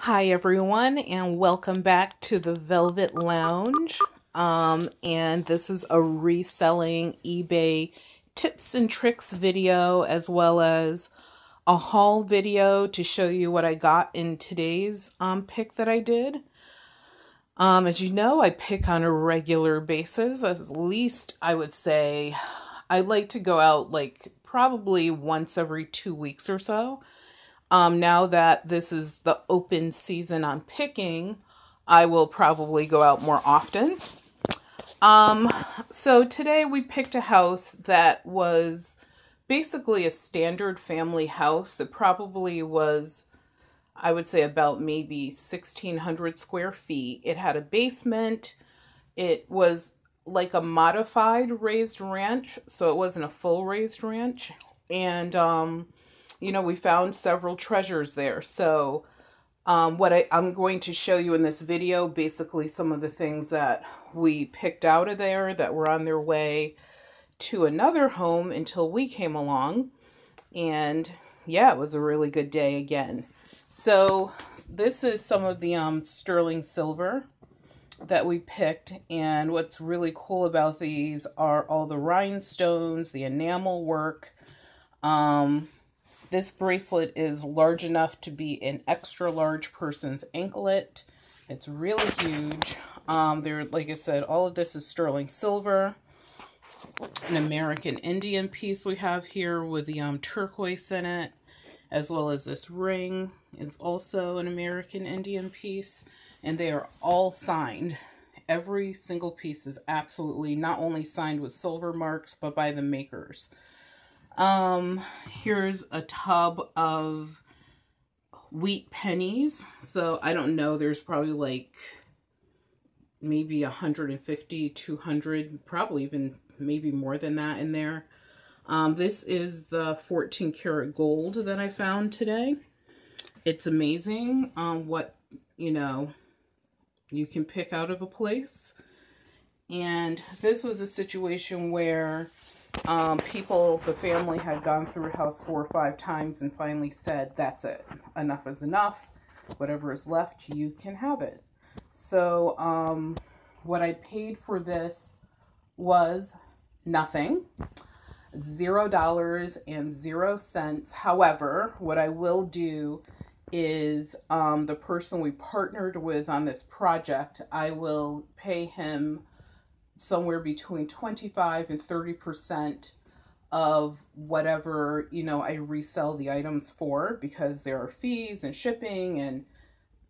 Hi everyone, and welcome back to the Velvet Lounge. And this is a reselling eBay tips and tricks video, as well as a haul video to show you what I got in today's pick that I did. As you know, I pick on a regular basis. At least I would say I like to go out like probably once every 2 weeks or so. Now that this is the open season on picking, I will probably go out more often. So today we picked a house that was basically a standard family house. It probably was, I would say, about maybe 1,600 square feet. It had a basement. It was like a modified raised ranch, so it wasn't a full raised ranch. And, you know, we found several treasures there. So what I'm going to show you in this video, basically some of the things that we picked out of there that were on their way to another home until we came along. And yeah, it was a really good day again. So this is some of the sterling silver that we picked. And what's really cool about these are all the rhinestones, the enamel work. This bracelet is large enough to be an extra large person's anklet. It's really huge. Like I said, all of this is sterling silver. An American Indian piece we have here with the turquoise in it, as well as this ring. It's also an American Indian piece, and they are all signed. Every single piece is absolutely not only signed with silver marks, but by the makers. Here's a tub of wheat pennies. So I don't know, there's probably like maybe 150, 200, probably even maybe more than that in there. This is the 14 karat gold that I found today. It's amazing what, you know, you can pick out of a place. And this was a situation where the family had gone through a house 4 or 5 times and finally said, that's it. Enough is enough. Whatever is left, you can have it. So what I paid for this was nothing. $0.00. However, what I will do is the person we partnered with on this project, I will pay him somewhere between 25 and 30% of whatever, you know, I resell the items for, because there are fees and shipping and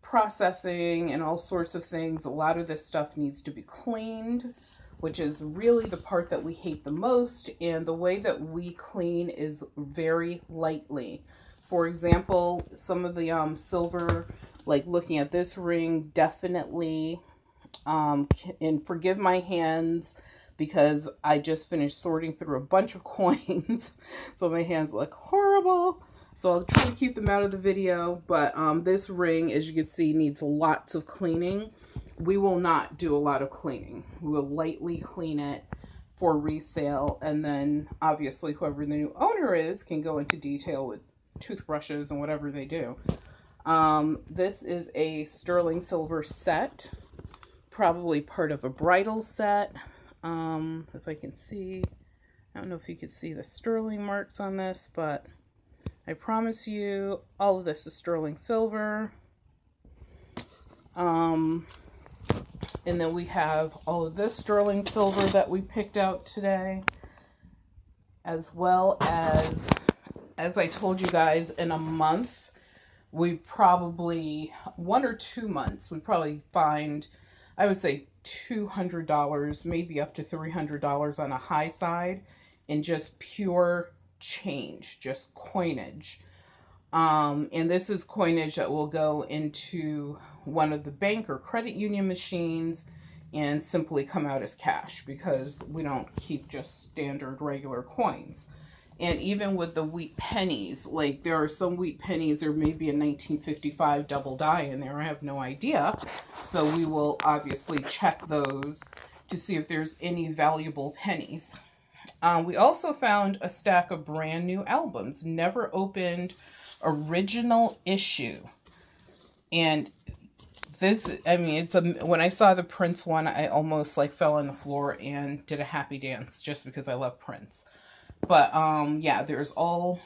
processing and all sorts of things. A lot of this stuff needs to be cleaned, which is really the part that we hate the most. And the way that we clean is very lightly. For example, some of the silver, like looking at this ring, definitely, and forgive my hands because I just finished sorting through a bunch of coins, so my hands look horrible. So I'll try to keep them out of the video, but this ring, as you can see, needs lots of cleaning. We will not do a lot of cleaning. We will lightly clean it for resale, and then obviously whoever the new owner is can go into detail with toothbrushes and whatever they do. This is a sterling silver set, probably part of a bridal set. If I can see, I don't know if you can see the sterling marks on this, but I promise you all of this is sterling silver. And then we have all of this sterling silver that we picked out today, as well as I told you guys, in a month, we probably, 1 or 2 months, we probably find, I would say, $200, maybe up to $300 on a high side in just pure change, just coinage. And this is coinage that will go into one of the bank or credit union machines and simply come out as cash, because we don't keep just standard regular coins. And even with the wheat pennies, like there are some wheat pennies, there may be a 1955 double die in there. I have no idea. So we will obviously check those to see if there's any valuable pennies. We also found a stack of brand new albums, never opened, original issue. And this, I mean, it's a, when I saw the Prince one, I almost like fell on the floor and did a happy dance just because I love Prince. But yeah, there's all,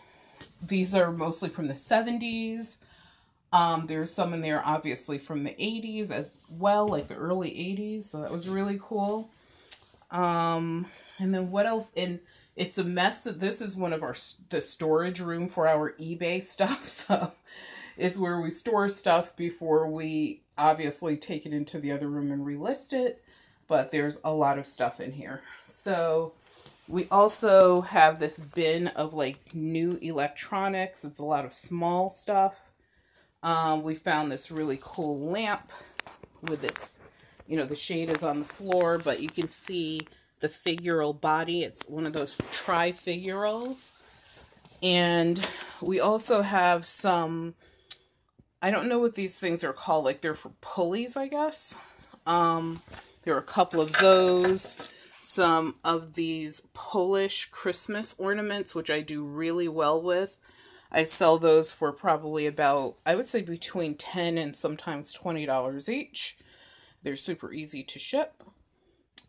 these are mostly from the 70s. There's some in there obviously from the 80s as well, like the early 80s. So that was really cool. And then what else? And it's a mess. This is one of our, the storage room for our eBay stuff. So it's where we store stuff before we obviously take it into the other room and relist it. But there's a lot of stuff in here. So we also have this bin of like new electronics. It's a lot of small stuff. We found this really cool lamp with its, you know, the shade is on the floor, but you can see the figural body. It's one of those tri-figurals. And we also have some, I don't know what these things are called, like they're for pulleys, I guess. There are a couple of those. Some of these Polish Christmas ornaments, which I do really well with. I sell those for probably about, I would say between $10 and sometimes $20 each. They're super easy to ship.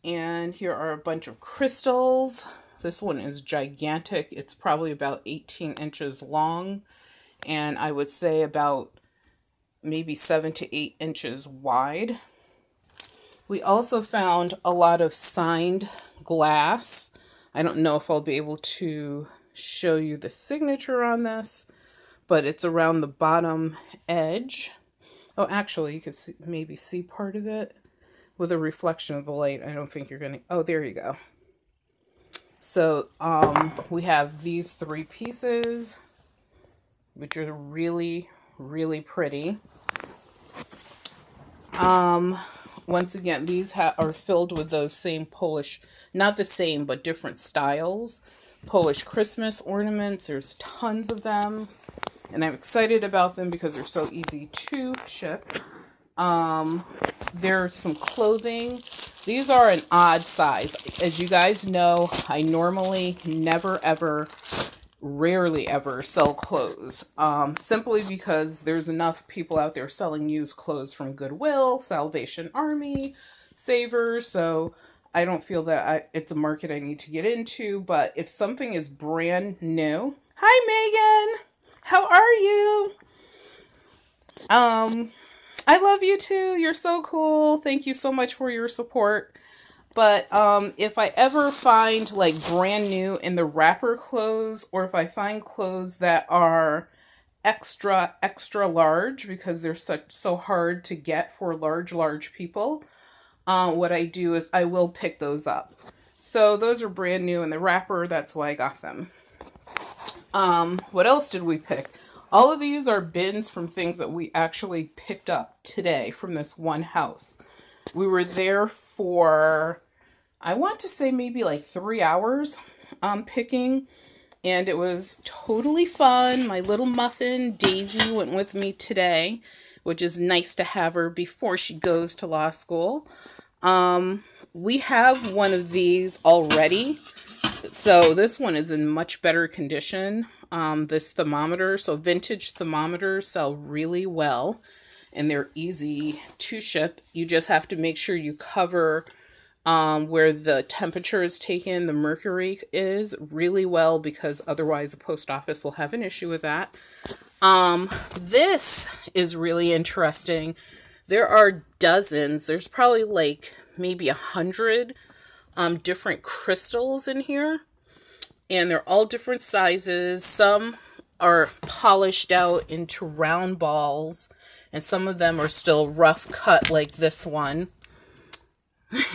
And here are a bunch of crystals. This one is gigantic. It's probably about 18 inches long. And I would say about maybe 7 to 8 inches wide. We also found a lot of signed glass. I don't know if I'll be able to show you the signature on this, but it's around the bottom edge. Oh, actually, you could see, maybe see part of it with a reflection of the light. I don't think you're going to... Oh, there you go. So, we have these 3 pieces, which are really, really pretty. Once again, these are filled with those same Polish, not the same, but different styles. Polish Christmas ornaments. There's tons of them. And I'm excited about them because they're so easy to ship. There's some clothing. These are an odd size. As you guys know, I normally never, ever, rarely ever sell clothes. Simply because there's enough people out there selling used clothes from Goodwill, Salvation Army, Savers, so I don't feel that it's a market I need to get into. But if something is brand new... Hi, Megan! How are you? I love you too. You're so cool. Thank you so much for your support. But if I ever find like brand new in the wrapper clothes, or if I find clothes that are extra large because they're so hard to get for large people, what I do is I will pick those up. So those are brand new in the wrapper. That's why I got them. What else did we pick? All of these are bins from things that we actually picked up today from this one house. We were there for, I want to say maybe like 3 hours picking, and it was totally fun. My little muffin, Daisy, went with me today, which is nice to have her before she goes to law school. We have one of these already. So this one is in much better condition. This thermometer, so vintage thermometers sell really well and they're easy to ship. You just have to make sure you cover where the temperature is taken, the mercury is, really well, because otherwise the post office will have an issue with that. This is really interesting. There are dozens, there's probably like maybe 100 different crystals in here, and they're all different sizes. Some are polished out into round balls, and some of them are still rough cut like this one.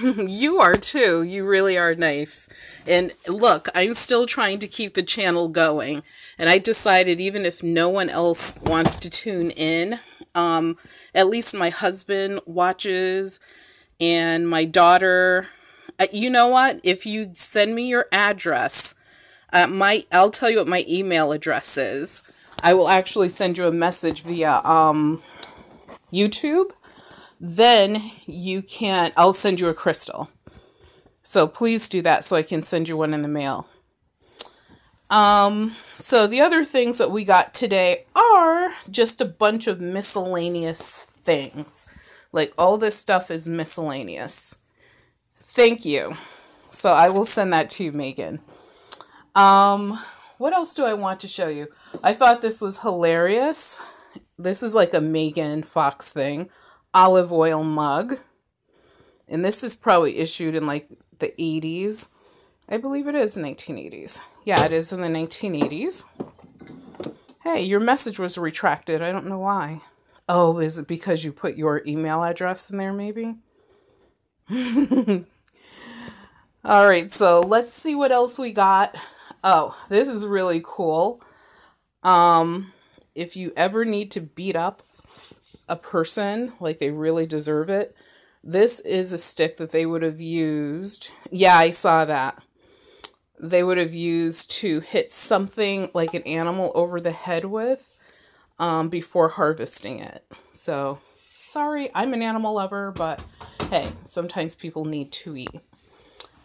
You are too. You really are nice. And look, I'm still trying to keep the channel going, and I decided even if no one else wants to tune in, at least my husband watches and my daughter. You know what? If you send me your address, I'll tell you what my email address is. I will actually send you a message via YouTube. Then I'll send you a crystal. So please do that so I can send you one in the mail. So the other things that we got today are just a bunch of miscellaneous things. Like all this stuff is miscellaneous. Thank you. So I will send that to you, Megan. What else do I want to show you? I thought this was hilarious. This is like a Megan Fox thing. Olive oil mug. And this is probably issued in like the 80s. I believe it is 1980s. Yeah, it is in the 1980s. Hey, your message was retracted. I don't know why. Oh, is it because you put your email address in there maybe? All right, so let's see what else we got. Oh, this is really cool. If you ever need to beat up a person, like they really deserve it, this is a stick that they would have used. Yeah, I saw that. They would have used to hit something like an animal over the head with before harvesting it. So, sorry, I'm an animal lover, but hey, sometimes people need to eat.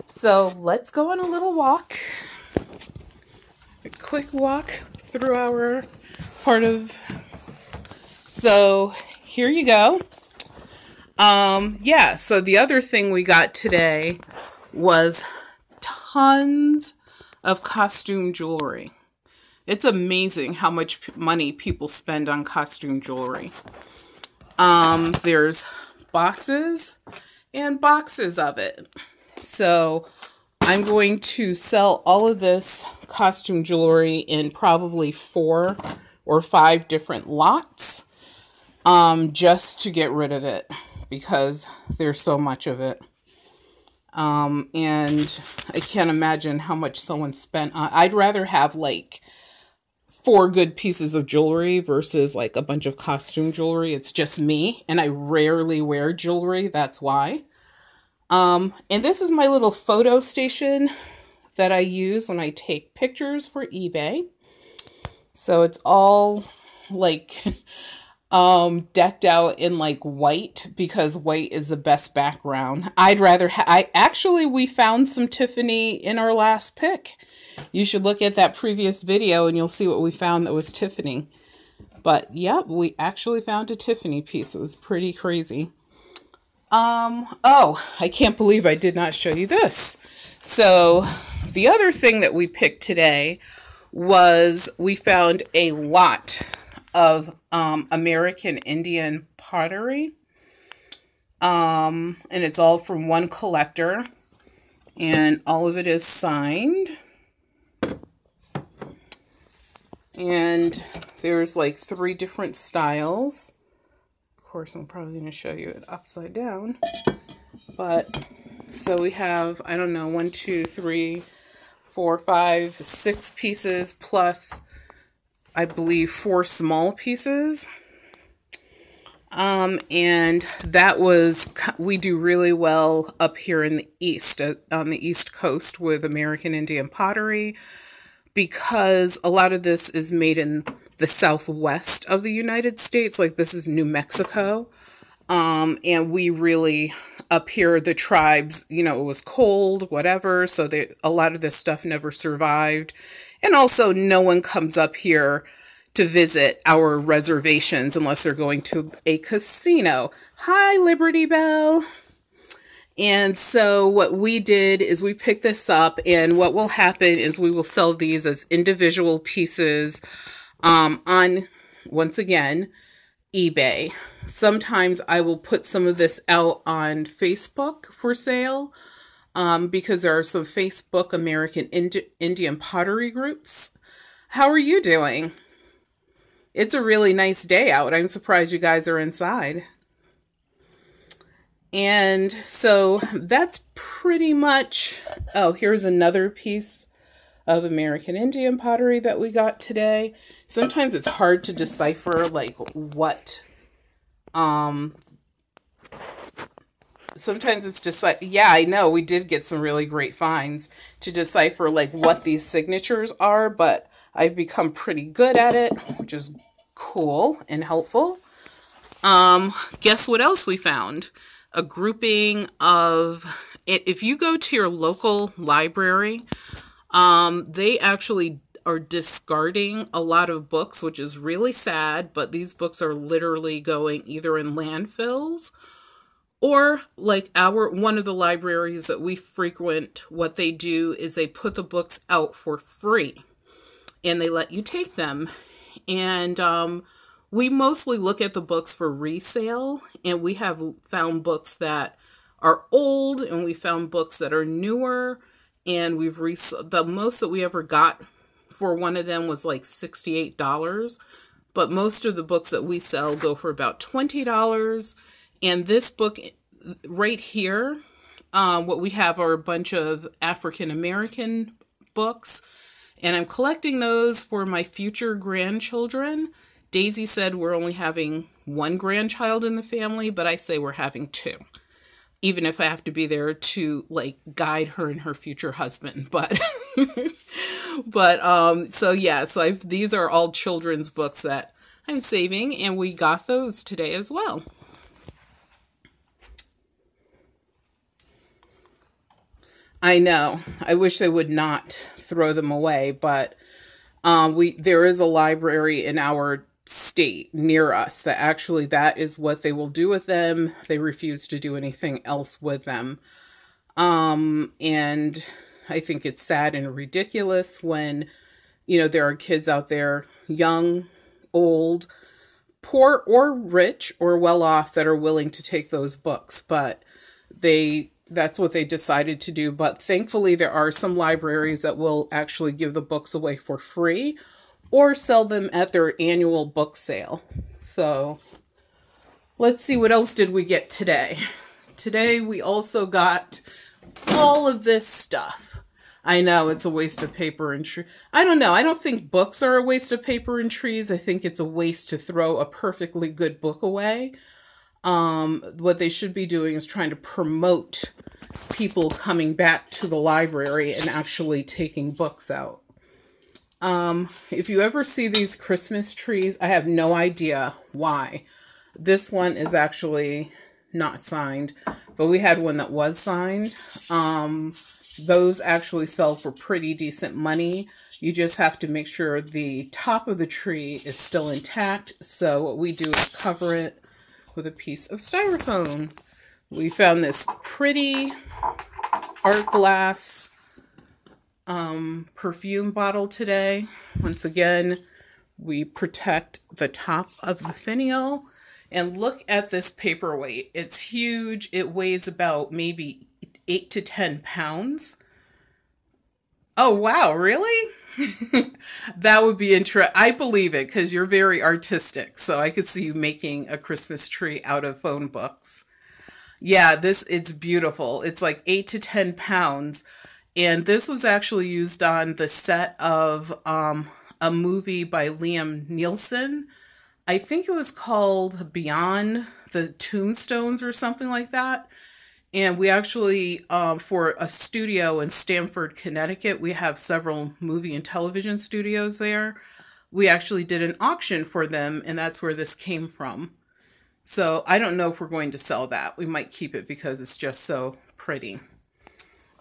So, let's go on a little walk. A quick walk through our part of... So, here you go. Yeah, so the other thing we got today was tons of costume jewelry. It's amazing how much money people spend on costume jewelry. There's boxes and boxes of it. So I'm going to sell all of this costume jewelry in probably 4 or 5 different lots, just to get rid of it because there's so much of it. And I can't imagine how much someone spent on. I'd rather have like 4 good pieces of jewelry versus like a bunch of costume jewelry. It's just me, and I rarely wear jewelry. That's why. And this is my little photo station that I use when I take pictures for eBay. So it's all like decked out in like white because white is the best background. I'd rather we found some Tiffany in our last pick. You should look at that previous video and you'll see what we found that was Tiffany. But yep, we actually found a Tiffany piece. It was pretty crazy. Oh, I can't believe I did not show you this. So the other thing that we picked today was we found a lot of American Indian pottery. And it's all from one collector. And all of it is signed. And there's like 3 different styles. Of course, I'm probably going to show you it upside down. But, so we have, I don't know, 1, 2, 3, 4, 5, 6 pieces plus, I believe, 4 small pieces. And that was, we do really well up here in the East, on the East Coast with American Indian pottery, because a lot of this is made in the Southwest of the United States. Like this is New Mexico. And we really, up here, the tribes, you know, it was cold, whatever. So a lot of this stuff never survived. And also no one comes up here to visit our reservations unless they're going to a casino. Hi, Liberty Bell. And so what we did is we picked this up, and what will happen is we will sell these as individual pieces on, once again, eBay. Sometimes I will put some of this out on Facebook for sale because there are some Facebook American Indian pottery groups. How are you doing? It's a really nice day out. I'm surprised you guys are inside. And so that's pretty much, oh, here's another piece of American Indian pottery that we got today. Sometimes it's hard to decipher like what, sometimes it's just like, yeah, I know we did get some really great finds to decipher like what these signatures are, but I've become pretty good at it, which is cool and helpful. Guess what else we found? A grouping of, if you go to your local library, they actually are discarding a lot of books, which is really sad, but these books are literally going either in landfills or like one of the libraries that we frequent, what they do is they put the books out for free and they let you take them. And we mostly look at the books for resale, and we have found books that are old and we found books that are newer, and the most that we ever got for one of them was like $68, but most of the books that we sell go for about $20. And this book right here, what we have are a bunch of African American books, and I'm collecting those for my future grandchildren. Daisy said we're only having one grandchild in the family, but I say we're having two, even if I have to be there to like guide her and her future husband. But so yeah, so these are all children's books that I'm saving, and we got those today as well. I know. I wish they would not throw them away, but there is a library in our state near us that actually that is what they will do with them. They refuse to do anything else with them. And I think it's sad and ridiculous when, there are kids out there, young, old, poor or rich or well off, that are willing to take those books, but that's what they decided to do. But thankfully there are some libraries that will actually give the books away for free or sell them at their annual book sale. So let's see, what else did we get today? Today we also got all of this stuff. I know it's a waste of paper and trees. I don't know. I don't think books are a waste of paper and trees. I think it's a waste to throw a perfectly good book away. What they should be doing is trying to promote people coming back to the library and actually taking books out. If you ever see these Christmas trees, I have no idea why. This one is actually not signed, but we had one that was signed. Those actually sell for pretty decent money. You just have to make sure the top of the tree is still intact. So what we do is cover it with a piece of styrofoam. We found this pretty art glass perfume bottle today. Once again, we protect the top of the finial. And look at this paperweight. It's huge. It weighs about maybe 8 to 10 pounds. Oh, wow, really? That would be interesting. I believe it because you're very artistic. So I could see you making a Christmas tree out of phone books. Yeah, it's beautiful. It's like 8 to 10 pounds. And this was actually used on the set of a movie by Liam Nielson. I think it was called Beyond the Tombstones or something like that. And we actually, for a studio in Stamford, Connecticut, we have several movie and television studios there. We actually did an auction for them, and that's where this came from. So I don't know if we're going to sell that. We might keep it because it's just so pretty.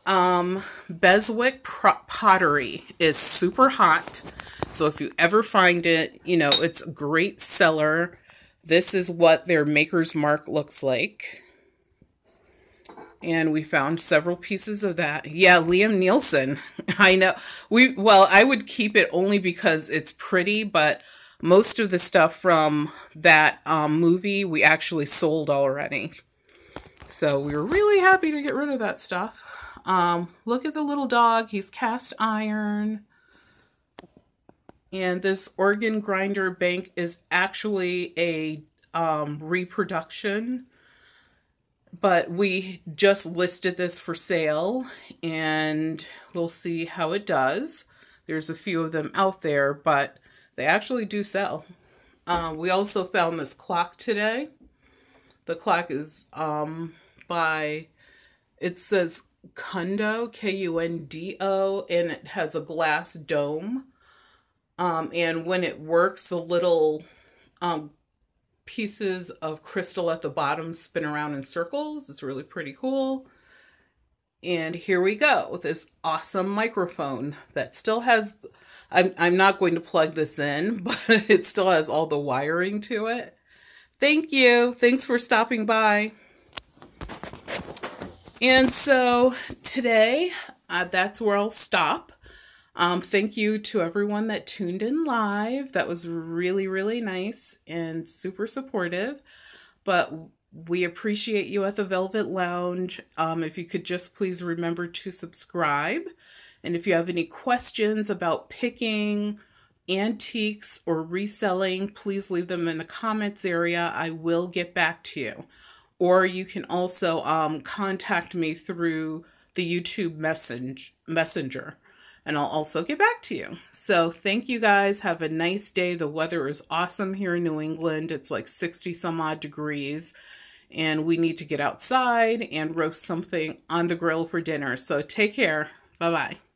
Beswick Pottery is super hot. So if you ever find it, it's a great seller. This is what their maker's mark looks like. And we found several pieces of that. Yeah, Liam Nielsen. I know. I would keep it only because it's pretty, but most of the stuff from that movie we actually sold already. So we were really happy to get rid of that stuff. Look at the little dog. He's cast iron. And this Organgrinder bank is actually a reproduction. But we just listed this for sale, and we'll see how it does. There's a few of them out there, but they actually do sell. We also found this clock today. The clock is it says Kundo, Kundo, and it has a glass dome. And when it works, the little pieces of crystal at the bottom spin around in circles. It's really pretty cool. And here we go with this awesome microphone that still has, I'm not going to plug this in, but it still has all the wiring to it. Thank you. Thanks for stopping by. And so today, that's where I'll stop. Thank you to everyone that tuned in live. That was really, really nice and super supportive. But we appreciate you at the Velvet Lounge. If you could just please remember to subscribe. And if you have any questions about picking, antiques, or reselling, please leave them in the comments area. I will get back to you. Or you can also contact me through the YouTube messenger. And I'll also get back to you. So thank you guys. Have a nice day. The weather is awesome here in New England. It's like 60 some odd degrees. And we need to get outside and roast something on the grill for dinner. So take care. Bye-bye.